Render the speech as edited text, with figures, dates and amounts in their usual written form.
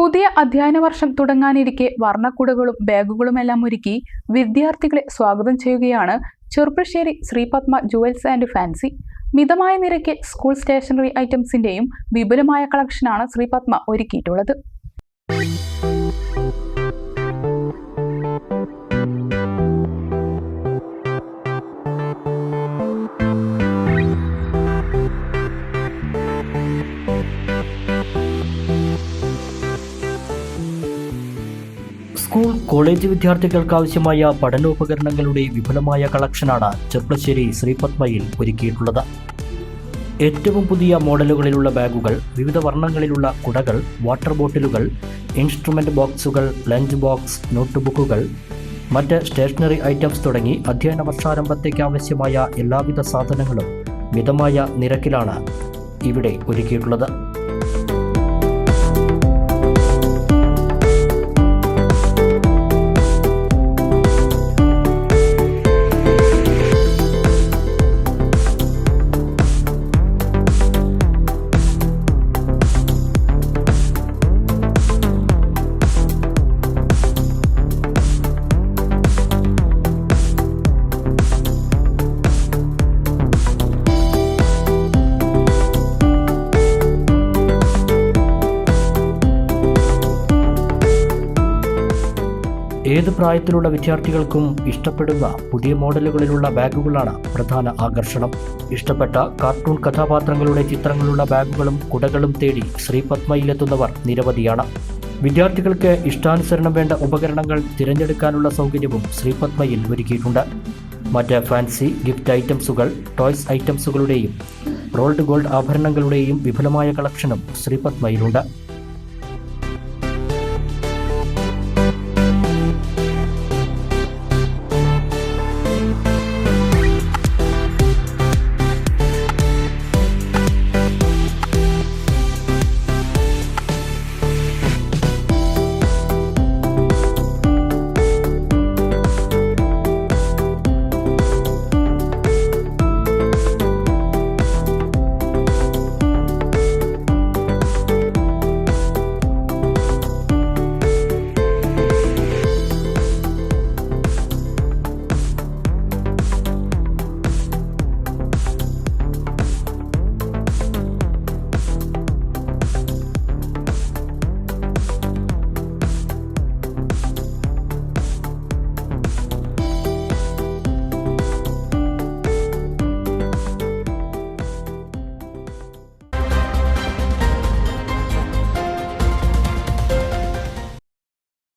പുതിയ അധ്യയന വർഷം തുടങ്ങാനിരിക്കെ വർണ്ണക്കുടകളും ബാഗുകളുമെല്ലാം ഒരുക്കി വിദ്യാർത്ഥികളെ സ്വാഗതം ചെയ്യുകയാണ് Cherpulassery Sreepadma jewels and fancy. മിതമായ നിരക്കിൽ സ്കൂൾ സ്റ്റേഷനറി ഐറ്റംസിന്റെയും വിപുലമായ കളക്ഷനാണ് ശ്രീപത്മ ഒരുക്കിയിട്ടുള്ളത്. സ്കൂൾ കോളേജ് വിദ്യാർത്ഥികൾക്ക് ആവശ്യമായ പഠനോപകരണങ്ങളുടെ വിപുലമായ കളക്ഷനാണ് ചെർപ്പുളശ്ശേരി ശ്രീപത്മയിൽ ഒരുക്കിയിട്ടുള്ളത്. ഏറ്റവും പുതിയ മോഡലുകളിലുള്ള ബാഗുകൾ, വിവിധ വർണ്ണങ്ങളിലുള്ള കുടകൾ, വാട്ടർ ബോട്ടിലുകൾ, ഇൻസ്ട്രുമെന്റ് ബോക്സുകൾ, ലഞ്ച് ബോക്സ്, നോട്ട്ബുക്കുകൾ, മറ്റ് സ്റ്റേഷനറി ഐറ്റംസ് തുടങ്ങി അധ്യയന വർഷാരംഭത്തേക്ക് ആവശ്യമായ എല്ലാവിധ സാധനങ്ങളും മിതമായ നിരക്കിലാണ് ഇവിടെ ഒരുക്കിയിട്ടുള്ളത്. ഏത് പ്രായത്തിലുള്ള വിദ്യാർത്ഥികൾക്കും ഇഷ്ടപ്പെടുന്ന പുതിയ മോഡലുകളിലുള്ള ബാഗുകളാണ് പ്രധാന ആകർഷണം. ഇഷ്ടപ്പെട്ട കാർട്ടൂൺ കഥാപാത്രങ്ങളുടെ ചിത്രങ്ങളുള്ള ബാഗുകളും കുടകളും തേടി ശ്രീപത്മയിലെത്തുന്നവർ നിരവധിയാണ്. വിദ്യാർത്ഥികൾക്ക് ഇഷ്ടാനുസരണം വേണ്ട ഉപകരണങ്ങൾ തിരഞ്ഞെടുക്കാനുള്ള സൗകര്യവും ശ്രീപത്മയിൽ ഒരുക്കിയിട്ടുണ്ട്. മറ്റ് ഫാൻസി ഗിഫ്റ്റ് ഐറ്റംസുകൾ, ടോയ്സ് ഐറ്റംസുകളുടെയും റോൾഡ് ഗോൾഡ് ആഭരണങ്ങളുടെയും വിപുലമായ കളക്ഷനും ശ്രീപത്മയിലുണ്ട്.